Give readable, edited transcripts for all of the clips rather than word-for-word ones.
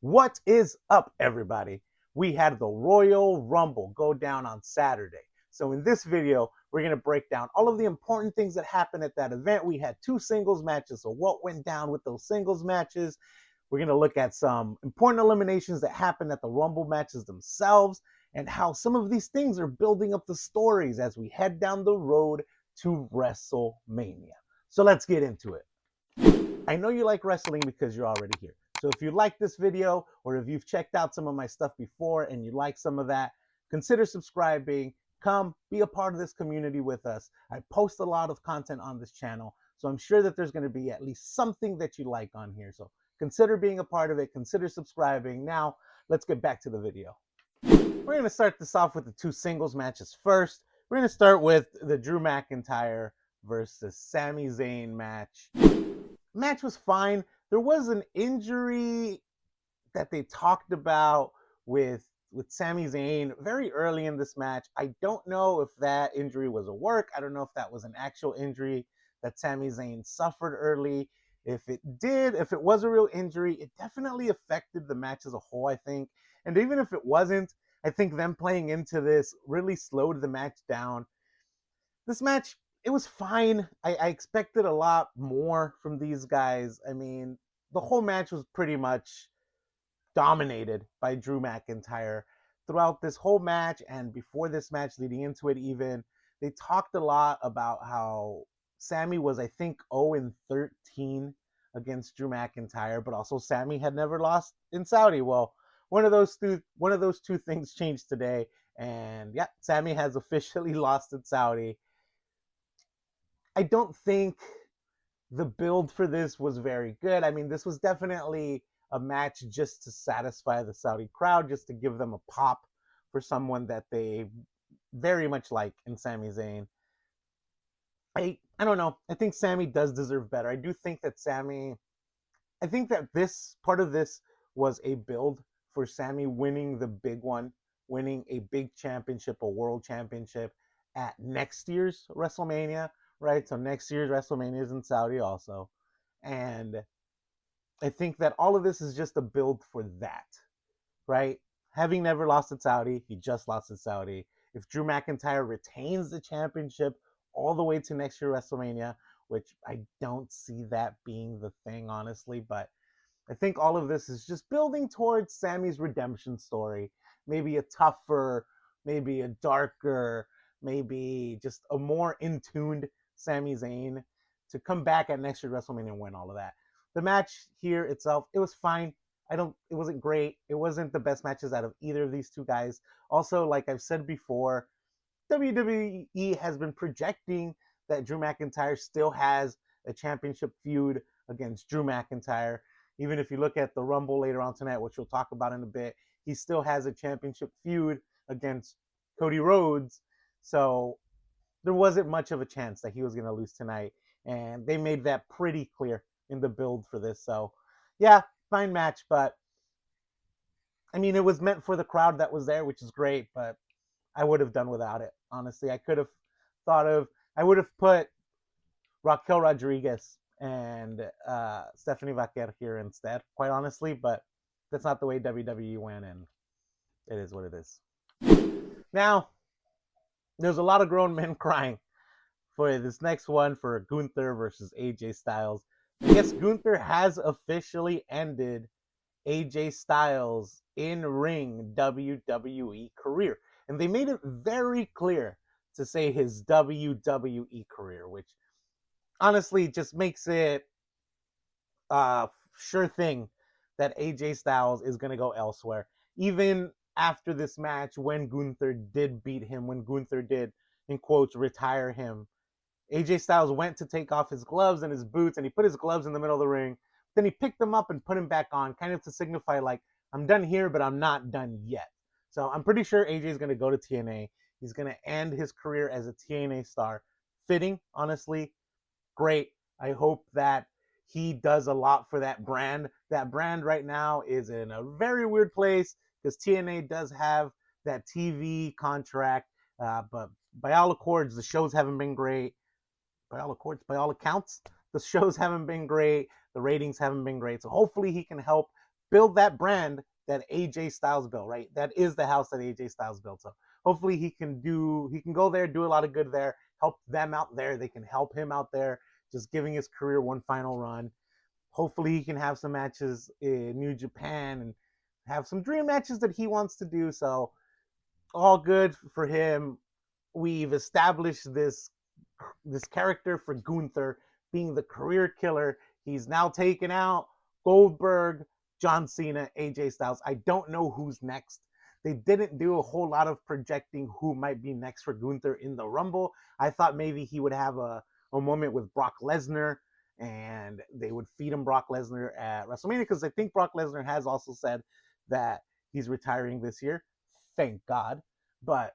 What is up, everybody? We had the Royal Rumble go down on Saturday. So in this video, we're going to break down all of the important things that happened at that event. We had two singles matches. So what went down with those singles matches? We're going to look at some important eliminations that happened at the Rumble matches themselves and how some of these things are building up the stories as we head down the road to WrestleMania. So let's get into it. I know you like wrestling because you're already here. So if you like this video, or if you've checked out some of my stuff before and you like some of that, consider subscribing. Come be a part of this community with us. I post a lot of content on this channel, so I'm sure that there's going to be at least something that you like on here. So consider being a part of it. Consider subscribing. Now, let's get back to the video. We're going to start this off with the two singles matches first. We're going to start with the Drew McIntyre versus Sami Zayn match. Match was fine. There was an injury that they talked about with Sami Zayn very early in this match. I don't know if that injury was a work. I don't know if that was an actual injury that Sami Zayn suffered early. If it was a real injury, it definitely affected the match as a whole, I think. And even if it wasn't, I think them playing into this really slowed the match down. This match, it was fine. I expected a lot more from these guys. I mean, the whole match was pretty much dominated by Drew McIntyre throughout this whole match, and before this match, leading into it even, they talked a lot about how Sami was, I think, 0-13 against Drew McIntyre, but also Sami had never lost in Saudi. Well, one of those two things changed today, and yeah, Sami has officially lost in Saudi. I don't think the build for this was very good. I mean, this was definitely a match just to satisfy the Saudi crowd, just to give them a pop for someone that they very much like in Sami Zayn. I don't know. I think Sami does deserve better. I do think that I think that this part of this was a build for Sami winning the big one, winning a big championship, a world championship at next year's WrestleMania, right? So next year's WrestleMania is in Saudi also. And I think that all of this is just a build for that, right? Having never lost at Saudi, he just lost at Saudi. If Drew McIntyre retains the championship all the way to next year WrestleMania, which I don't see that being the thing, honestly, but I think all of this is just building towards Sami's redemption story. Maybe a tougher, maybe a darker, maybe just a more in-tuned Sami Zayn to come back at next year's WrestleMania and win all of that. The match here itself, it was fine. It wasn't great. It wasn't the best matches out of either of these two guys. Also, like I've said before, WWE has been projecting that Drew McIntyre still has a championship feud against Drew McIntyre. Even if you look at the Rumble later on tonight, which we'll talk about in a bit, he still has a championship feud against Cody Rhodes. So there wasn't much of a chance that he was going to lose tonight. And they made that pretty clear in the build for this. So, yeah, fine match. But, I mean, it was meant for the crowd that was there, which is great. But I would have done without it, honestly. I would have put Raquel Rodriguez and Stephanie Vaquer here instead, quite honestly. But that's not the way WWE went, and it is what it is. Now, there's a lot of grown men crying for this next one for Gunther versus AJ Styles. I guess Gunther has officially ended AJ Styles' in-ring WWE career. And they made it very clear to say his WWE career, which honestly just makes it a sure thing that AJ Styles is going to go elsewhere. Even after this match, when Gunther did beat him, when Gunther did, in quotes, retire him, AJ Styles went to take off his gloves and his boots, and he put his gloves in the middle of the ring. Then he picked them up and put them back on, kind of to signify, like, I'm done here, but I'm not done yet. So I'm pretty sure AJ is going to go to TNA. He's going to end his career as a TNA star. Fitting, honestly. Great. I hope that he does a lot for that brand. That brand right now is in a very weird place because TNA does have that TV contract, but by all accords, the shows haven't been great. By all accounts, the shows haven't been great. The ratings haven't been great. So hopefully he can help build that brand that AJ Styles built, right? That is the house that AJ Styles built. So hopefully he can go there, do a lot of good there, help them out there. They can help him out there, just giving his career one final run. Hopefully he can have some matches in New Japan and have some dream matches that he wants to do. So all good for him. We've established this character for Gunther being the career killer. He's now taken out Goldberg, John Cena, AJ Styles. I don't know who's next. They didn't do a whole lot of projecting who might be next for Gunther in the Rumble. I thought maybe he would have a moment with Brock Lesnar and they would feed him Brock Lesnar at WrestleMania, because I think Brock Lesnar has also said that he's retiring this year. Thank God. But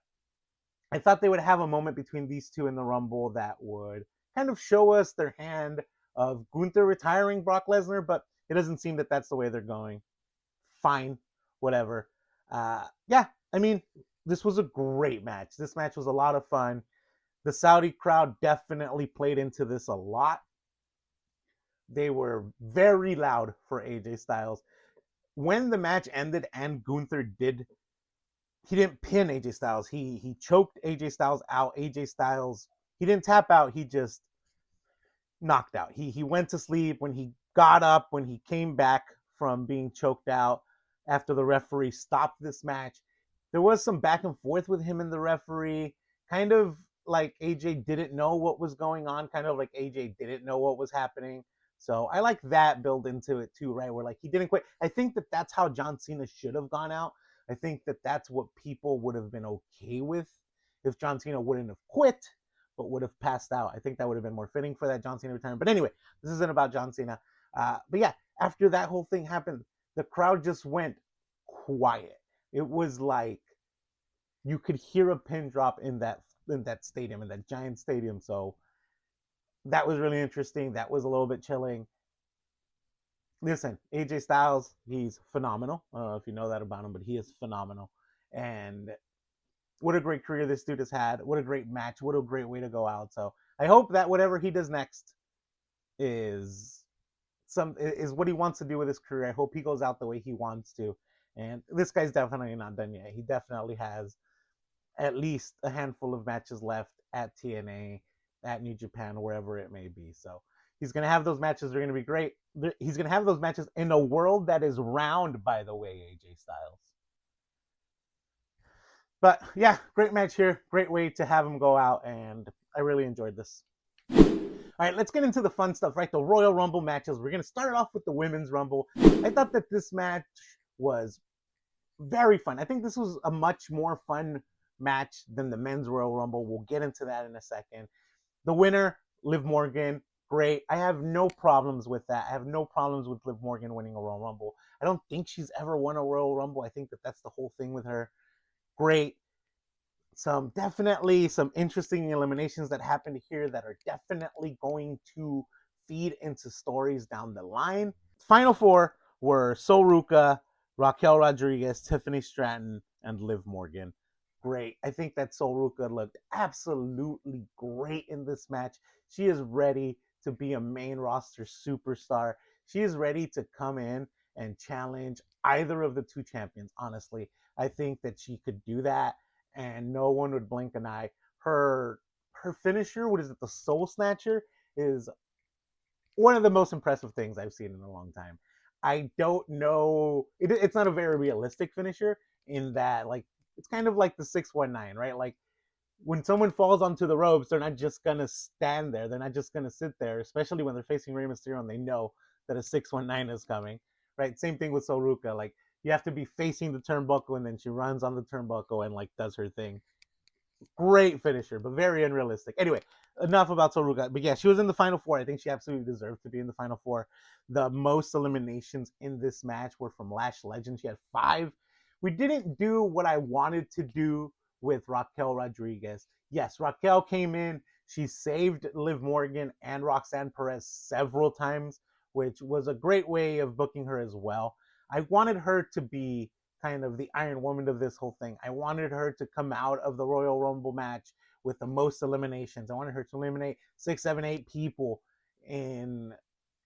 I thought they would have a moment between these two in the Rumble that would kind of show us their hand of Gunther retiring Brock Lesnar, but it doesn't seem that that's the way they're going. Fine, whatever. Yeah, I mean, this was a great match. This match was a lot of fun. The Saudi crowd definitely played into this a lot. They were very loud for AJ Styles. When the match ended and Gunther he didn't pin AJ Styles. He choked AJ Styles out. AJ Styles, he didn't tap out. He just knocked out. He went to sleep. When he got up, when he came back from being choked out after the referee stopped this match, there was some back and forth with him and the referee, kind of like AJ didn't know what was going on, kind of like AJ didn't know what was happening. So I like that build into it too, right? Where like he didn't quit. I think that that's how John Cena should have gone out. I think that that's what people would have been okay with if John Cena wouldn't have quit, but would have passed out. I think that would have been more fitting for that John Cena retirement. But anyway, this isn't about John Cena. But yeah, after that whole thing happened, the crowd just went quiet. It was like you could hear a pin drop in that stadium, in that giant stadium. So that was really interesting. That was a little bit chilling. Listen, AJ Styles, he's phenomenal. I don't know if you know that about him, but he is phenomenal. And what a great career this dude has had. What a great match. What a great way to go out. So I hope that whatever he does next is what he wants to do with his career. I hope he goes out the way he wants to. And this guy's definitely not done yet. He definitely has at least a handful of matches left at TNA, at New Japan, wherever it may be. So he's going to have those matches. They're going to be great. He's going to have those matches in a world that is round, by the way, AJ Styles. But yeah, great match here. Great way to have him go out, and I really enjoyed this. All right, let's get into the fun stuff, right? The Royal Rumble matches. We're going to start off with the Women's Rumble. I thought that this match was very fun. I think this was a much more fun match than the Men's Royal Rumble. We'll get into that in a second. The winner, Liv Morgan, great. I have no problems with that. I have no problems with Liv Morgan winning a Royal Rumble. I don't think she's ever won a Royal Rumble. I think that that's the whole thing with her. Great. Definitely some interesting eliminations that happened here that are definitely going to feed into stories down the line. Final four were Sol Ruca, Raquel Rodriguez, Tiffany Stratton, and Liv Morgan. Great. I think that Sol Ruca looked absolutely great in this match. She is ready to be a main roster superstar. She is ready to come in and challenge either of the two champions, honestly. I think that she could do that, and no one would blink an eye. Her finisher, what is it, the Soul Snatcher, is one of the most impressive things I've seen in a long time. I don't know. It's not a very realistic finisher in that, like, it's kind of like the 619, right? Like, when someone falls onto the ropes, they're not just going to stand there. They're not just going to sit there, especially when they're facing Rey Mysterio and they know that a 619 is coming, right? Same thing with Sol Ruca. Like, you have to be facing the turnbuckle, and then she runs on the turnbuckle and, like, does her thing. Great finisher, but very unrealistic. Anyway, enough about Sol Ruca. But yeah, she was in the Final Four. I think she absolutely deserved to be in the Final Four. The most eliminations in this match were from Lash Legend. She had 5. We didn't do what I wanted to do with Raquel Rodriguez. Yes, Raquel came in. She saved Liv Morgan and Roxanne Perez several times, which was a great way of booking her as well. I wanted her to be kind of the Iron Woman of this whole thing. I wanted her to come out of the Royal Rumble match with the most eliminations. I wanted her to eliminate 6, 7, 8 people in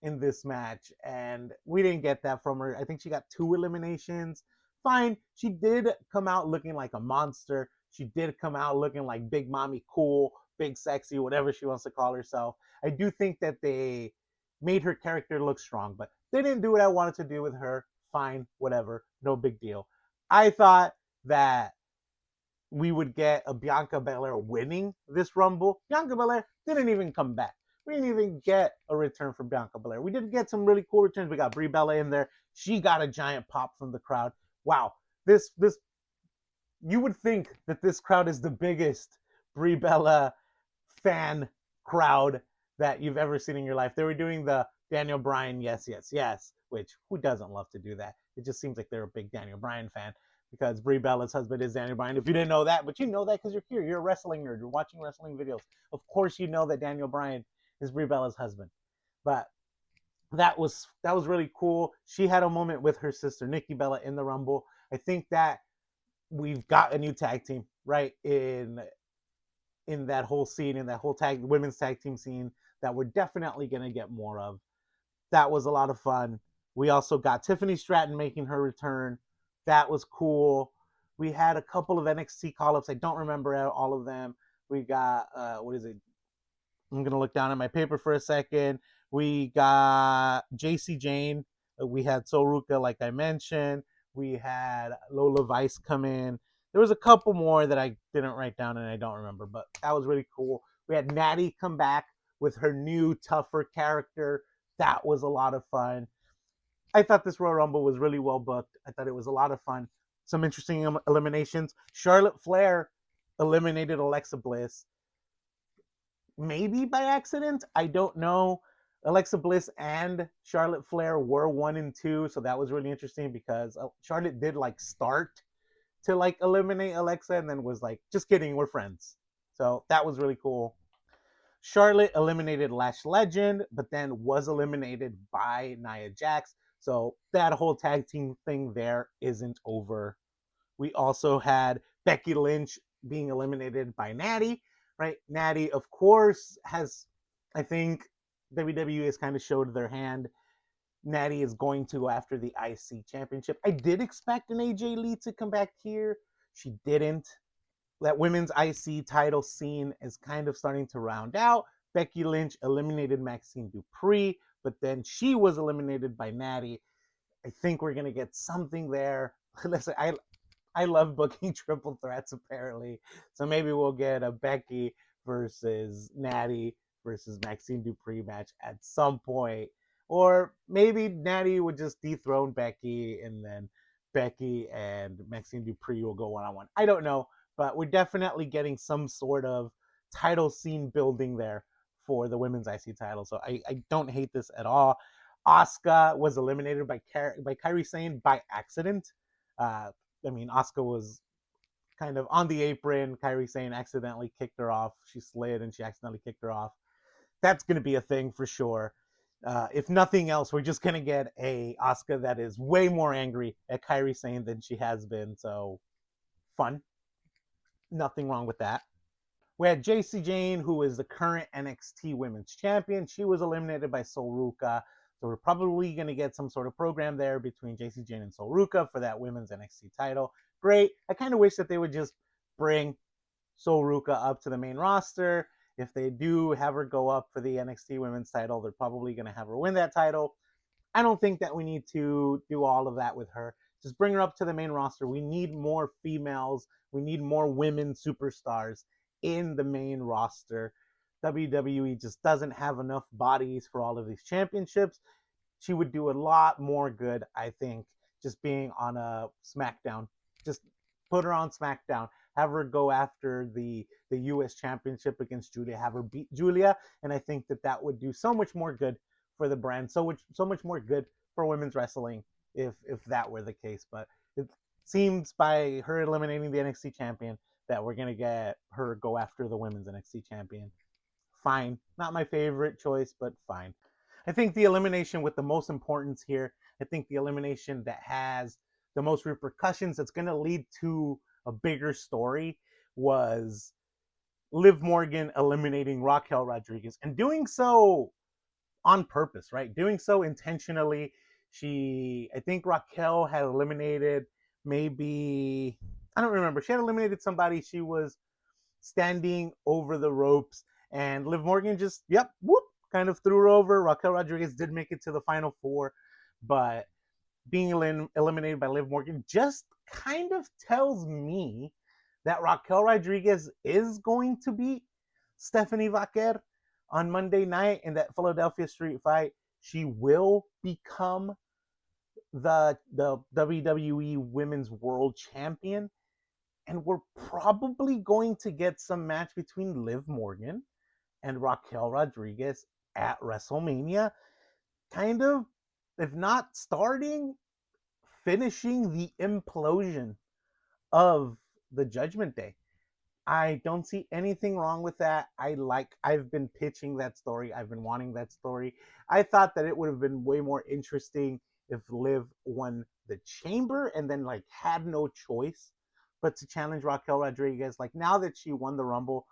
in this match, and we didn't get that from her. I think she got 2 eliminations. Fine. She did come out looking like a monster. She did come out looking like Big Mommy Cool, Big Sexy, whatever she wants to call herself. I do think that they made her character look strong, but they didn't do what I wanted to do with her. Fine, whatever, no big deal. I thought that we would get a Bianca Belair winning this Rumble. Bianca Belair didn't even come back. We didn't even get a return from Bianca Belair. We did get some really cool returns. We got Brie Bella in there. She got a giant pop from the crowd. Wow, this you would think that this crowd is the biggest Brie Bella fan crowd that you've ever seen in your life. They were doing the Daniel Bryan, yes, yes, yes, which who doesn't love to do that? It just seems like they're a big Daniel Bryan fan because Brie Bella's husband is Daniel Bryan. If you didn't know that, but you know that because you're here. You're a wrestling nerd. You're watching wrestling videos. Of course you know that Daniel Bryan is Brie Bella's husband. But that was really cool. She had a moment with her sister Nikki Bella in the Rumble. I think that we've got a new tag team, right? In that whole scene, in that whole women's tag team scene that we're definitely going to get more of. That was a lot of fun. We also got Tiffany Stratton making her return. That was cool. We had a couple of NXT call-ups. I don't remember all of them. We got, what is it? I'm going to look down at my paper for a second. We got JC Jane. We had Soruka, like I mentioned. We had Lola Vice come in. There was a couple more that I didn't write down and I don't remember, but that was really cool. We had Natty come back with her new, tougher character. That was a lot of fun. I thought this Royal Rumble was really well booked. I thought it was a lot of fun. Some interesting eliminations. Charlotte Flair eliminated Alexa Bliss. Maybe by accident. I don't know. Alexa Bliss and Charlotte Flair were 1 and 2, so that was really interesting because Charlotte did start to eliminate Alexa and then was like, just kidding, we're friends. So that was really cool. Charlotte eliminated Lash Legend, but then was eliminated by Nia Jax. So that whole tag team thing there isn't over. We also had Becky Lynch being eliminated by Natty, right? Natty, of course, I think WWE has kind of showed their hand. Natty is going to go after the IC championship. I did expect an AJ Lee to come back here. She didn't. That women's IC title scene is kind of starting to round out. Becky Lynch eliminated Maxine Dupree, but then she was eliminated by Natty. I think we're going to get something there. Listen, I love booking triple threats, apparently. So maybe we'll get a Becky versus Natty versus Maxine Dupree match at some point. Or maybe Natty would just dethrone Becky, and then Becky and Maxine Dupree will go one-on-one. I don't know, but we're definitely getting some sort of title scene building there for the women's IC title. So I don't hate this at all. Asuka was eliminated by Kairi Sane by accident. Asuka was kind of on the apron. Kairi Sane accidentally kicked her off. She slid and she accidentally kicked her off. That's going to be a thing for sure. If nothing else, we're just going to get a Asuka that is way more angry at Kairi Sane than she has been. So, fun. Nothing wrong with that. We had JC Jane, who is the current NXT Women's Champion. She was eliminated by Soruka. So we're probably going to get some sort of program there between JC Jane and Soruka for that women's NXT title. Great. I kind of wish that they would just bring Soruka up to the main roster. If they do have her go up for the NXT women's title, they're probably going to have her win that title. I don't think that we need to do all of that with her. Just bring her up to the main roster. We need more females. We need more women superstars in the main roster. WWE just doesn't have enough bodies for all of these championships. She would do a lot more good, I think, just being on a SmackDown. Just put her on SmackDown. Have her go after the U.S. Championship against Julia. Have her beat Julia. And I think that would do so much more good for the brand. So much more good for women's wrestling if that were the case. But it seems by her eliminating the NXT champion that we're going to get her go after the women's NXT champion. Fine. Not my favorite choice, but fine. I think the elimination with the most importance here, I think the elimination that has the most repercussions, that's going to lead to a bigger story, was Liv Morgan eliminating Raquel Rodriguez, and doing so on purpose, right? Doing so intentionally. I think Raquel had eliminated maybe, I don't remember. She had eliminated somebody. She was standing over the ropes, and Liv Morgan just, yep, whoop, kind of threw her over. Raquel Rodriguez did make it to the final four, but being eliminated by Liv Morgan just kind of tells me that Raquel Rodriguez is going to beat Stephanie Vaquer on Monday night in that Philadelphia street fight. She will become the WWE Women's World Champion. And we're probably going to get some match between Liv Morgan and Raquel Rodriguez at WrestleMania. Kind of, if not starting, finishing the implosion of the Judgment Day. I don't see anything wrong with that. I've been pitching that story. I've been wanting that story. I thought that it would have been way more interesting if Liv won the Chamber and then like had no choice but to challenge Raquel Rodriguez. Like, now that she won the Rumble,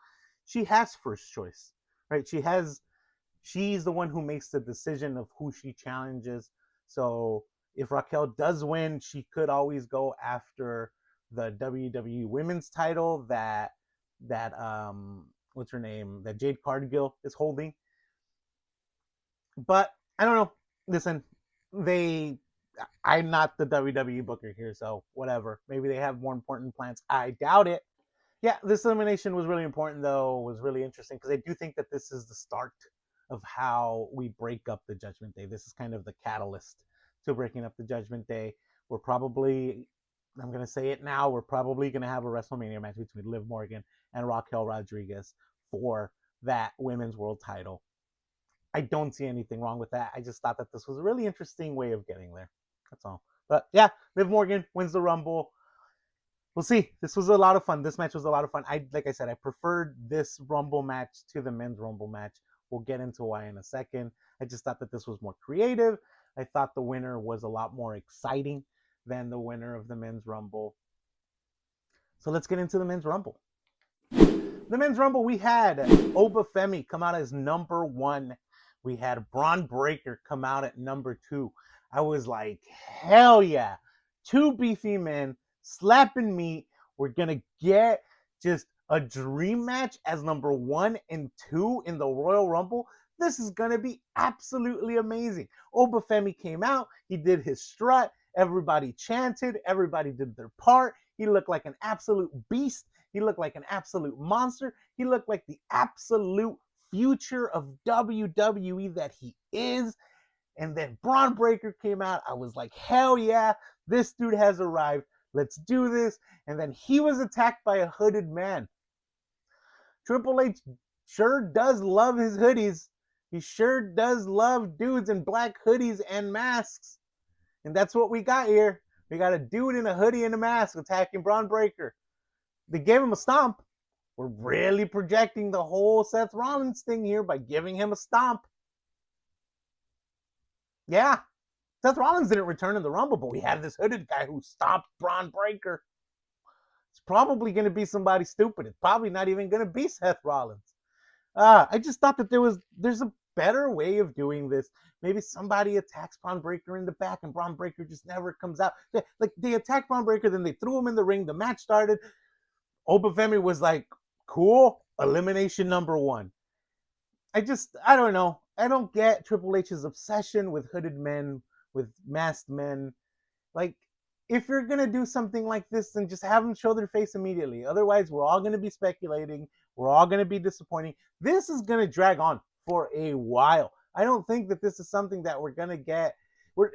she has first choice, right? She's the one who makes the decision of who she challenges. So if Raquel does win, she could always go after the WWE Women's title that what's her name, that Jade Cargill is holding. But I don't know. Listen, I'm not the WWE booker here, so whatever. Maybe they have more important plans. I doubt it. Yeah, this elimination was really important, though. It was really interesting because I do think that this is the start of how we break up the Judgment Day. This is kind of the catalyst to breaking up the Judgment Day. We're probably, I'm going to say it now, we're probably going to have a WrestleMania match between Liv Morgan and Raquel Rodriguez for that women's world title. I don't see anything wrong with that. I just thought that this was a really interesting way of getting there. That's all. But yeah, Liv Morgan wins the Rumble. We'll see. This was a lot of fun. This match was a lot of fun. Like I said, I preferred this Rumble match to the men's Rumble match. We'll get into why in a second. I just thought that this was more creative. I thought the winner was a lot more exciting than the winner of the men's Rumble. So let's get into the men's Rumble. The men's Rumble, we had Obafemi come out as number 1. We had Braun Breaker come out at number 2. I was like, hell yeah. 2 beefy men slapping meat. We're going to get just a dream match as number 1 and 2 in the Royal Rumble. This is going to be absolutely amazing. Obafemi came out. He did his strut. Everybody chanted. Everybody did their part. He looked like an absolute beast. He looked like an absolute monster. He looked like the absolute future of WWE that he is. And then Braun Breaker came out. I was like, hell yeah, this dude has arrived. Let's do this. And then he was attacked by a hooded man. Triple H sure does love his hoodies. He sure does love dudes in black hoodies and masks. And that's what we got here. We got a dude in a hoodie and a mask attacking Braun Breaker. They gave him a stomp. We're really projecting the whole Seth Rollins thing here by giving him a stomp. Yeah, Seth Rollins didn't return in the Rumble, but we have this hooded guy who stomped Braun Breaker. It's probably going to be somebody stupid. It's probably not even going to be Seth Rollins. I just thought that there's a better way of doing this. Maybe somebody attacks Braun Breaker in the back and Braun Breaker just never comes out. They attacked Braun Breaker, then they threw him in the ring. The match started. Obafemi was like, cool, elimination number 1. I don't know. I don't get Triple H's obsession with hooded men, with masked men. Like, if you're going to do something like this, then just have them show their face immediately. Otherwise, we're all going to be speculating. We're all going to be disappointing. This is going to drag on for a while. I don't think that this is something that we're going to get.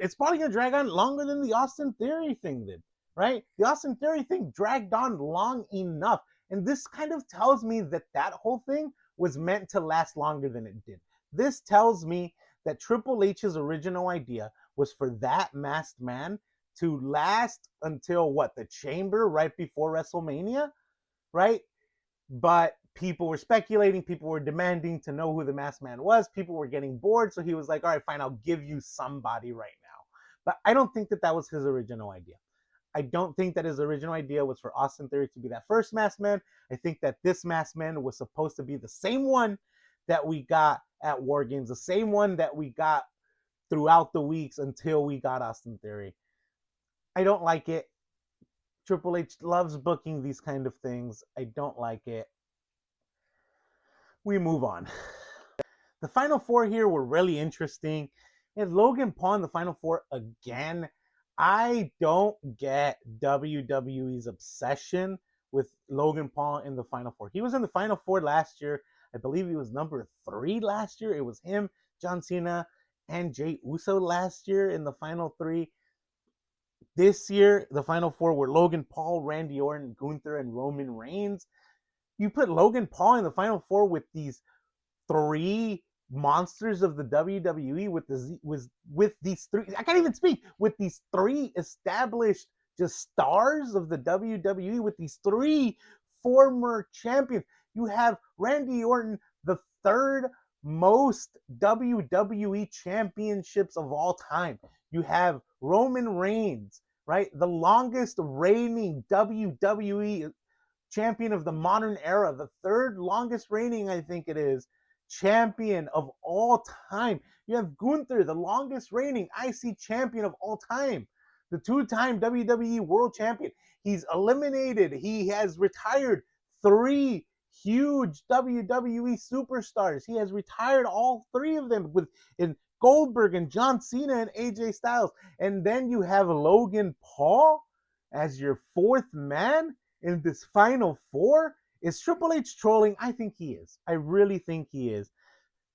It's probably going to drag on longer than the Austin Theory thing did, right? The Austin Theory thing dragged on long enough. And this kind of tells me that that whole thing was meant to last longer than it did. This tells me that Triple H's original idea was for that masked man to last until the Chamber right before WrestleMania, right? But people were speculating, people were demanding to know who the masked man was, people were getting bored, so he was like, all right, fine, I'll give you somebody right now. But I don't think that that was his original idea. I don't think that his original idea was for Austin Theory to be that first masked man. I think that this masked man was supposed to be the same one that we got at War Games, the same one that we got throughout the weeks until we got Austin Theory. I don't like it. Triple H loves booking these kind of things. I don't like it. We move on. The Final Four here were really interesting. And Logan Paul in the Final Four again. I don't get WWE's obsession with Logan Paul in the Final Four. He was in the Final Four last year. I believe he was number 3 last year. It was him, John Cena, and Jey Uso last year in the Final 3. This year, the Final Four were Logan Paul, Randy Orton, Gunther, and Roman Reigns. You put Logan Paul in the Final Four with these 3 monsters of the WWE, with these 3, I can't even speak, with these 3 established just stars of the WWE, with these 3 former champions. You have Randy Orton, the 3rd most WWE championships of all time. You have Roman Reigns, right? The longest reigning WWE champion of the modern era, the 3rd longest reigning, I think it is, champion of all time. You have Gunther, the longest reigning IC champion of all time, the 2-time WWE World Champion. He's eliminated. He has retired 3 huge WWE superstars. He has retired all 3 of them in Goldberg and John Cena and AJ Styles. And then you have Logan Paul as your 4th man in this Final Four. Is Triple H trolling? I think he is. I really think he is.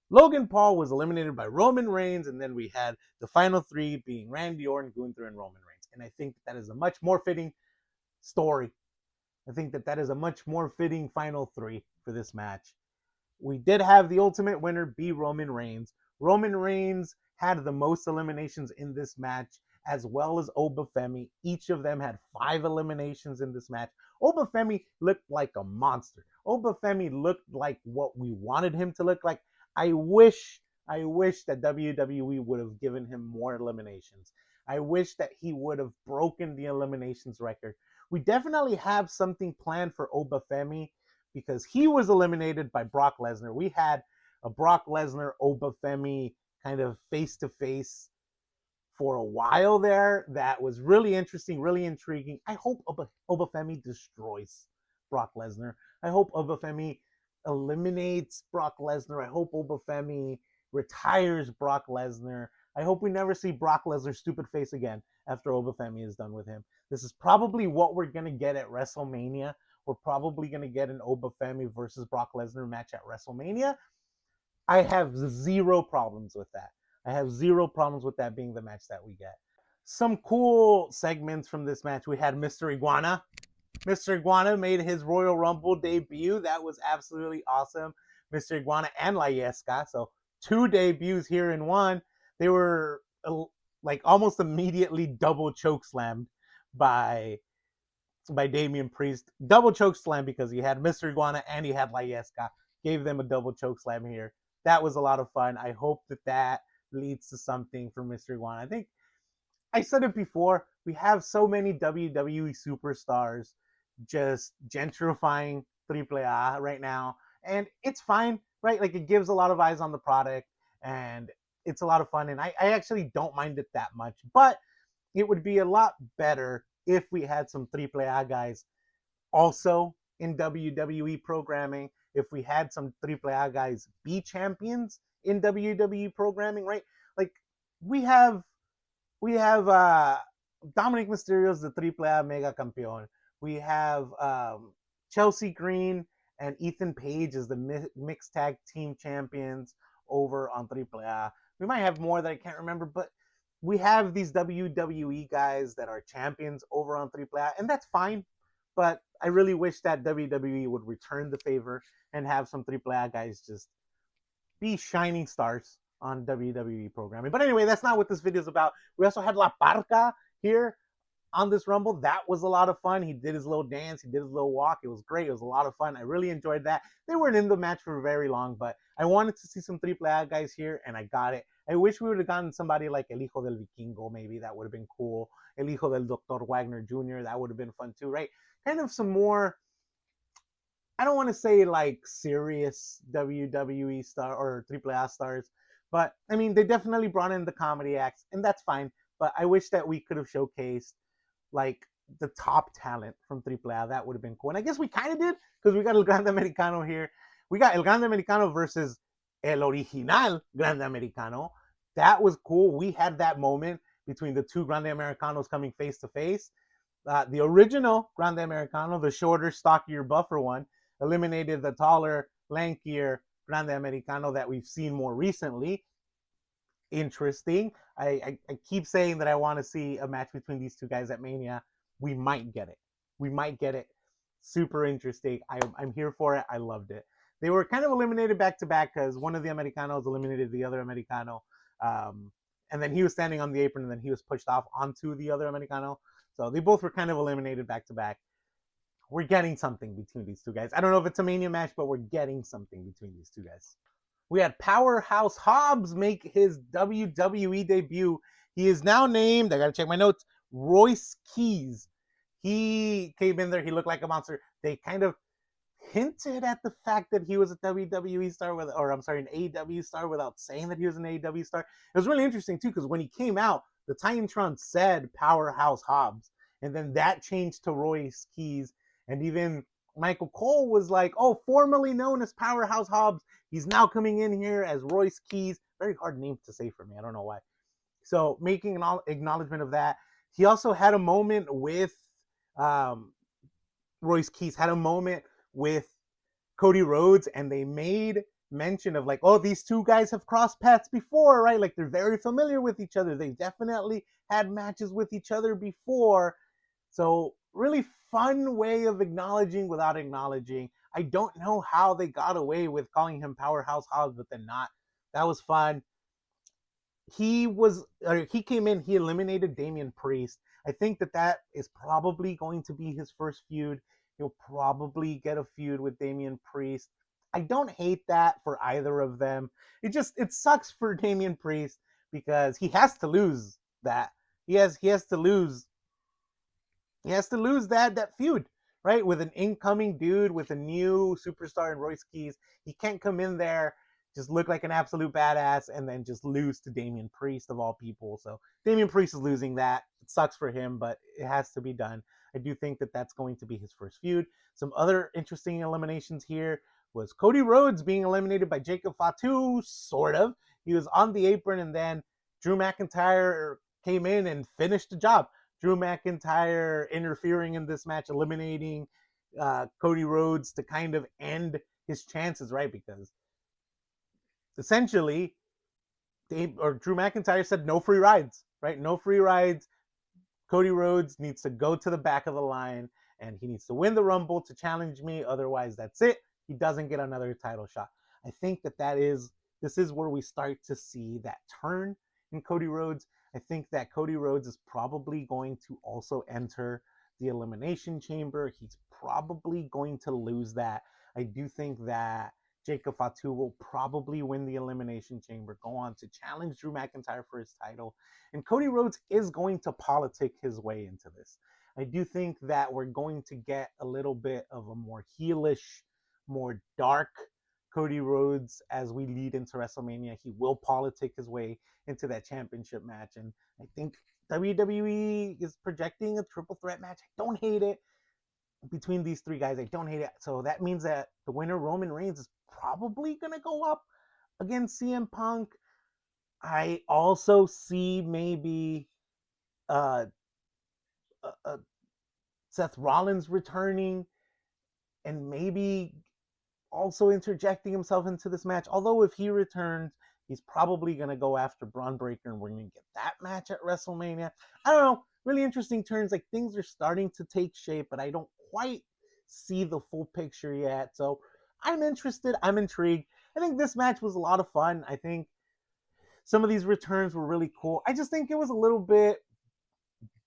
Logan Paul was eliminated by Roman Reigns, and then we had the final 3 being Randy Orton, Gunther, and Roman Reigns. And I think that is a much more fitting story. I think that is a much more fitting final 3 for this match. We did have the ultimate winner be Roman Reigns. Roman Reigns had the most eliminations in this match, as well as Obafemi. Each of them had 5 eliminations in this match. Obafemi looked like a monster. Obafemi looked like what we wanted him to look like. I wish that WWE would have given him more eliminations. I wish that he would have broken the eliminations record. We definitely have something planned for Obafemi because he was eliminated by Brock Lesnar. We had a Brock Lesnar Obafemi kind of face-to-face for a while there. That was really interesting, really intriguing. I hope Obafemi destroys Brock Lesnar. I hope Obafemi eliminates Brock Lesnar. I hope Obafemi retires Brock Lesnar. I hope we never see Brock Lesnar's stupid face again after Obafemi is done with him. This is probably what we're going to get at WrestleMania. We're probably going to get an Obafemi versus Brock Lesnar match at WrestleMania. I have 0 problems with that. I have 0 problems with that being the match that we get. Some cool segments from this match. We had Mr. Iguana. Mr. Iguana made his Royal Rumble debut. That was absolutely awesome. Mr. Iguana and La Yesca. So 2 debuts here in one. They were like almost immediately double chokeslammed by Damian Priest. Double chokeslam because he had Mr. Iguana and he had La Yesca. Gave them a double chokeslam here. That was a lot of fun. I hope that leads to something for Mr. Iguana. I think I said it before. We have so many WWE superstars just gentrifying AAA right now. And it's fine, right? Like, it gives a lot of eyes on the product. And it's a lot of fun. And I actually don't mind it that much. But it would be a lot better if we had some AAA guys also in WWE programming. If we had some AAA guys be champions in WWE programming, right? Like, we have Dominic Mysterio's the AAA Mega Campeón. We have Chelsea Green and Ethan Page as the mixed tag team champions over on AAA. We might have more that I can't remember, but we have these WWE guys that are champions over on AAA, and that's fine. But I really wish that WWE would return the favor and have some AAA guys just be shining stars on WWE programming. But anyway, that's not what this video is about. We also had La Parca here on this Rumble. That was a lot of fun. He did his little dance. He did his little walk. It was great. It was a lot of fun. I really enjoyed that. They weren't in the match for very long, but I wanted to see some AAA guys here, and I got it. I wish we would have gotten somebody like El Hijo del Vikingo, maybe. That would have been cool. El Hijo del Dr. Wagner Jr., that would have been fun too, right? Kind of some more I don't want to say like serious WWE star or AAA stars, but I mean, they definitely brought in the comedy acts, and that's fine. But I wish that we could have showcased like the top talent from AAA. That would have been cool. And I guess we kind of did because we got El Grande Americano here. We got El Grande Americano versus El Original Grande Americano. That was cool. We had that moment between the two Grande Americanos coming face to face. The original Grande Americano, the shorter, stockier, buffer one, eliminated the taller, lankier Grande Americano that we've seen more recently. Interesting. I keep saying that I want to see a match between these two guys at Mania. We might get it. We might get it. Super interesting. I'm here for it. I loved it. They were kind of eliminated back to back because one of the Americanos eliminated the other Americano. And then he was standing on the apron and then he was pushed off onto the other Americano. So they both were kind of eliminated back to back. We're getting something between these two guys. I don't know if it's a Mania match, but we're getting something between these two guys. We had Powerhouse Hobbs make his WWE debut. He is now named, I got to check my notes, Royce Keys. He came in there, he looked like a monster. They kind of hinted at the fact that he was a WWE star, an AEW star without saying that he was an AEW star. It was really interesting, too, because when he came out, the Titantron said Powerhouse Hobbs, and then that changed to Royce Keys, and even Michael Cole was like, oh, formerly known as Powerhouse Hobbs, he's now coming in here as Royce Keys. Very hard name to say for me. I don't know why. So making an acknowledgement of that. He also had a moment with Royce Keys, had a moment with Cody Rhodes, and they made mention of like, oh, these two guys have crossed paths before, right? Like they're very familiar with each other. They definitely had matches with each other before. So really fun way of acknowledging without acknowledging. I don't know how they got away with calling him Powerhouse Hobbs, but then not. That was fun. He came in, he eliminated Damian Priest. I think that is probably going to be his first feud. He'll probably get a feud with Damian Priest. I don't hate that for either of them. It sucks for Damian Priest because he has to lose that. He has to lose that feud, right? With an incoming dude, with a new superstar in Royce Keys. He can't come in there, just look like an absolute badass, and then just lose to Damian Priest of all people. So Damian Priest is losing that. It sucks for him, but it has to be done. I do think that that's going to be his first feud. Some other interesting eliminations here was Cody Rhodes being eliminated by Jacob Fatu, sort of. He was on the apron, and then Drew McIntyre came in and finished the job. Drew McIntyre interfering in this match, eliminating Cody Rhodes to kind of end his chances, right? Because essentially, Drew McIntyre said no free rides, right? No free rides. Cody Rhodes needs to go to the back of the line, and he needs to win the Rumble to challenge me. Otherwise, that's it. He doesn't get another title shot. I think this is where we start to see that turn in Cody Rhodes. I think that Cody Rhodes is probably going to also enter the Elimination Chamber. He's probably going to lose that. I do think that Jacob Fatu will probably win the Elimination Chamber, go on to challenge Drew McIntyre for his title. And Cody Rhodes is going to politic his way into this. I do think that we're going to get a little bit of a more heelish, more dark Cody Rhodes as we lead into WrestleMania. He will politic his way into that championship match. And I think WWE is projecting a triple threat match. I don't hate it. Between these three guys, I don't hate it. So that means that the winner, Roman Reigns, is probably going to go up against CM Punk. I also see maybe Seth Rollins returning and maybe also interjecting himself into this match. Although if he returns, he's probably going to go after Braun Breaker, and we're going to get that match at WrestleMania. I don't know. Really interesting turns. Like, things are starting to take shape, but I don't quite see the full picture yet. So I'm interested. I'm intrigued. I think this match was a lot of fun. I think some of these returns were really cool. I just think it was a little bit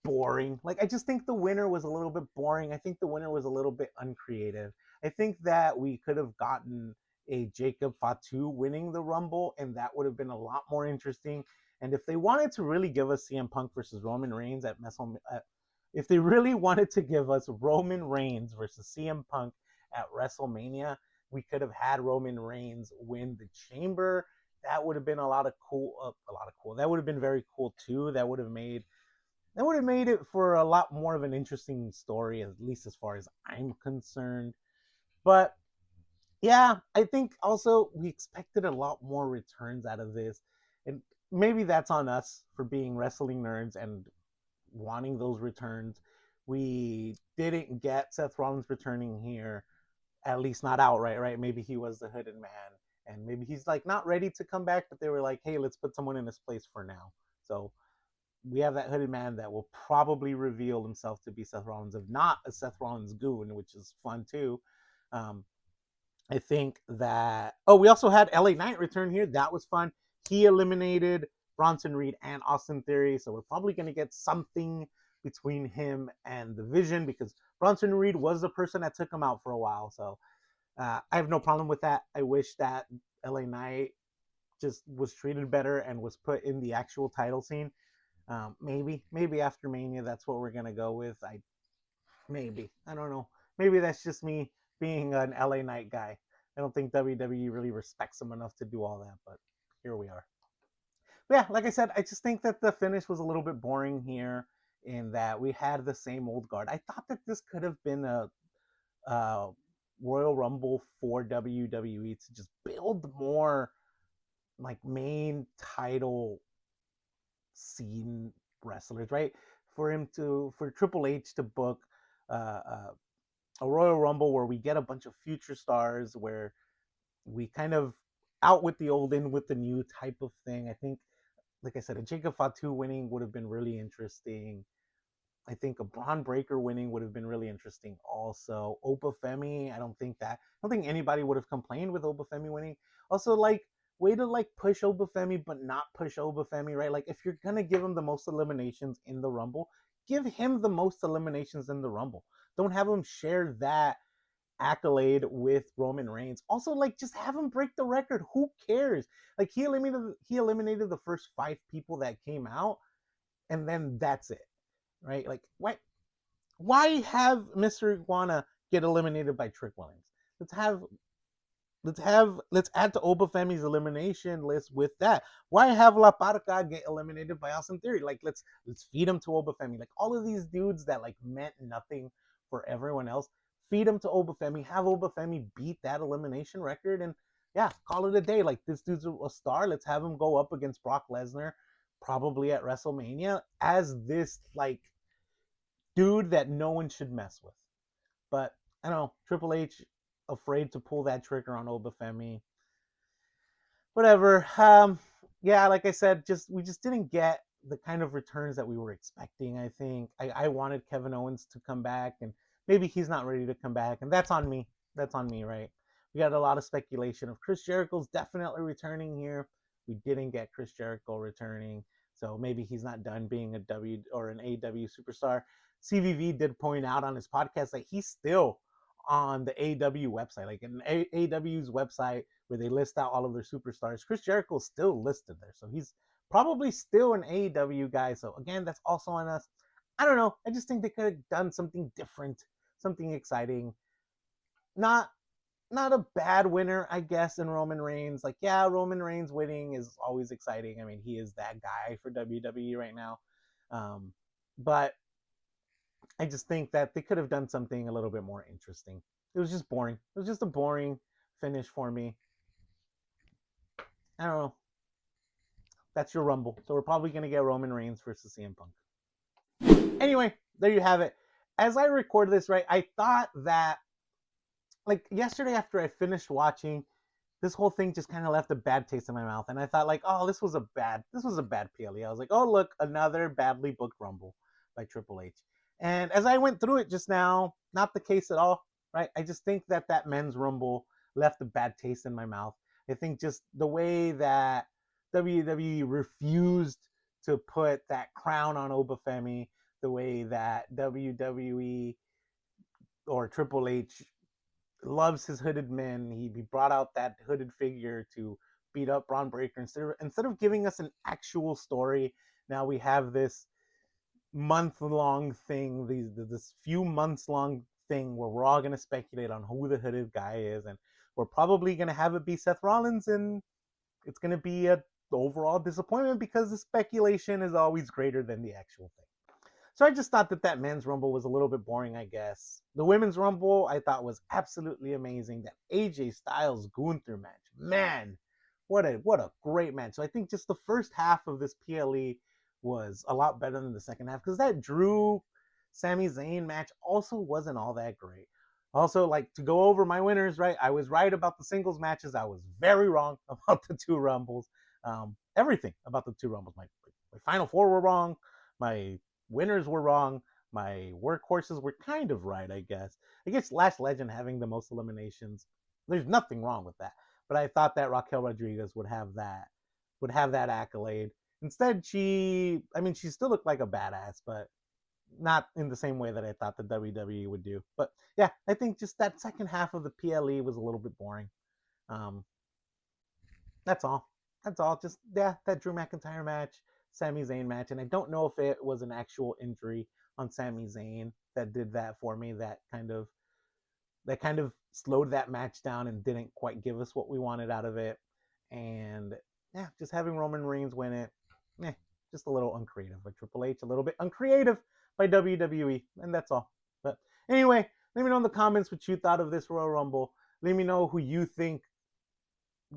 boring. Like, I just think the winner was a little bit boring. I think the winner was a little bit uncreative. I think that we could have gotten a Jacob Fatu winning the Rumble, and that would have been a lot more interesting. And if they wanted to really give us CM Punk versus Roman Reigns if they really wanted to give us Roman Reigns versus CM Punk at WrestleMania. We could have had Roman Reigns win the Chamber. That would have been a lot of cool. That would have been very cool too. That would have made it for a lot more of an interesting story, at least as far as I'm concerned. But yeah, I think also we expected a lot more returns out of this. And maybe that's on us for being wrestling nerds and wanting those returns. We didn't get Seth Rollins returning here, at least not outright, right? Maybe he was the hooded man, and maybe he's like not ready to come back, but they were like, hey, let's put someone in his place for now. So we have that hooded man that will probably reveal himself to be Seth Rollins, if not a Seth Rollins goon, which is fun too. Um, I think that. Oh, we also had LA Knight return here. That was fun. He eliminated Bronson Reed and Austin Theory, so we're probably going to get something between him and the Vision, because Bronson Reed was the person that took him out for a while. So I have no problem with that. I wish that LA Knight just was treated better and was put in the actual title scene. Maybe after Mania, that's what we're gonna go with. I don't know. Maybe that's just me being an LA Knight guy. I don't think WWE really respects him enough to do all that, but here we are. But yeah, like I said, I just think that the finish was a little bit boring here, in that we had the same old guard. I thought that this could have been a Royal Rumble for WWE to just build more like main title scene wrestlers, right? For Triple H to book a Royal Rumble where we get a bunch of future stars, where we kind of out with the old, in with the new type of thing. I think, like I said, a Jacob Fatu winning would have been really interesting. I think a Braun Breaker winning would have been really interesting also. Opa Femi, I don't think anybody would have complained with Opa Femi winning. Also, like, way to like push Oba Femi but not push Oba Femi, right? Like, if you're gonna give him the most eliminations in the Rumble, give him the most eliminations in the Rumble. Don't have him share that accolade with Roman Reigns. Also, like, just have him break the record. Who cares? Like, he eliminated the first 5 people that came out, and then that's it, right? Like, why have Mr. Iguana get eliminated by Trick Williams? Let's add to Oba Femi's elimination list with that. Why have La Parca get eliminated by Austin Theory? Like, let's feed him to Oba Femi. Like, all of these dudes that like meant nothing for everyone else, feed him to Oba Femi. Have Oba Femi beat that elimination record, and yeah, call it a day. Like, this dude's a star. Let's have him go up against Brock Lesnar, probably at WrestleMania, as this like dude that no one should mess with. But I don't know, Triple H afraid to pull that trigger on Oba Femi. Whatever. Yeah, like I said, we just didn't get the kind of returns that we were expecting. I think I wanted Kevin Owens to come back, and maybe he's not ready to come back, and that's on me. That's on me, right? We got a lot of speculation of Chris Jericho's definitely returning here. We didn't get Chris Jericho returning, so maybe he's not done being a W or an AEW superstar. CVV did point out on his podcast that he's still on the AEW website, like in AEW's website where they list out all of their superstars. Chris Jericho's still listed there, so he's probably still an AEW guy. So again, that's also on us. I don't know. I just think they could have done something different, something exciting. Not a bad winner, I guess, in Roman Reigns. Like, yeah, Roman Reigns winning is always exciting. I mean, he is that guy for WWE right now. But I just think that they could have done something a little bit more interesting. It was just boring. It was just a boring finish for me. I don't know. That's your Rumble. So we're probably going to get Roman Reigns versus CM Punk. Anyway, there you have it. As I record this, right, I thought that, like, yesterday after I finished watching, this whole thing just kind of left a bad taste in my mouth. And I thought, like, oh, this was a bad PLE. I was like, oh, look, another badly booked Rumble by Triple H. And as I went through it just now, not the case at all, right? I just think that men's Rumble left a bad taste in my mouth. I think just the way that WWE refused to put that crown on Oba Femi, the way that WWE or Triple H loves his hooded men. He brought out that hooded figure to beat up Braun Breaker. Instead of giving us an actual story, now we have this month-long thing, this few months-long thing where we're all going to speculate on who the hooded guy is, and we're probably going to have it be Seth Rollins, and it's going to be a overall disappointment because the speculation is always greater than the actual thing. So I just thought that men's Rumble was a little bit boring, I guess. The women's Rumble I thought was absolutely amazing. That AJ Styles Gunther match, man, what a great match. So I think just the first half of this PLE was a lot better than the second half, because that Drew Sami Zayn match also wasn't all that great. Also, like, to go over my winners, right? I was right about the singles matches. I was very wrong about the two Rumbles. Everything about the two Rumbles. My Final Four were wrong. My winners were wrong. My workhorses were kind of right, I guess. I guess Lash Legend having the most eliminations, there's nothing wrong with that. But I thought that Raquel Rodriguez would have that accolade. Instead, she still looked like a badass, but not in the same way that I thought the WWE would do. But yeah, I think just that second half of the PLE was a little bit boring. That's all. That's all. Just, yeah, that Drew McIntyre match, Sami Zayn match, and I don't know if it was an actual injury on Sami Zayn that did that for me. That kind of slowed that match down and didn't quite give us what we wanted out of it. And yeah, just having Roman Reigns win it, just a little uncreative by Triple H, a little bit uncreative by WWE, and that's all. But anyway, let me know in the comments what you thought of this Royal Rumble. Let me know who you think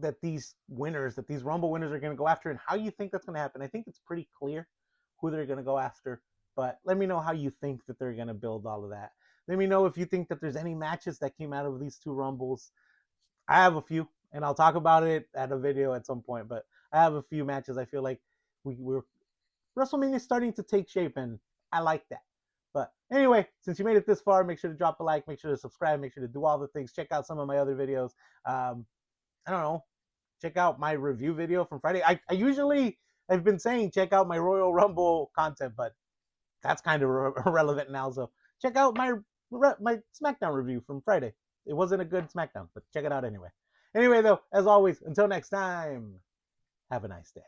that these Rumble winners are going to go after, and how you think that's going to happen. I think it's pretty clear who they're going to go after, but let me know how you think that they're going to build all of that. Let me know if you think that there's any matches that came out of these two Rumbles. I have a few, and I'll talk about it at a video at some point, but I have a few matches I feel like we're WrestleMania is starting to take shape, and I like that. But anyway, since you made it this far, make sure to drop a like, make sure to subscribe, make sure to do all the things. Check out some of my other videos. I don't know. Check out my review video from Friday. I've been saying check out my Royal Rumble content, but that's kind of irrelevant now. So check out my Smackdown review from Friday. It wasn't a good Smackdown, but check it out anyway. Anyway, though, as always, until next time, have a nice day.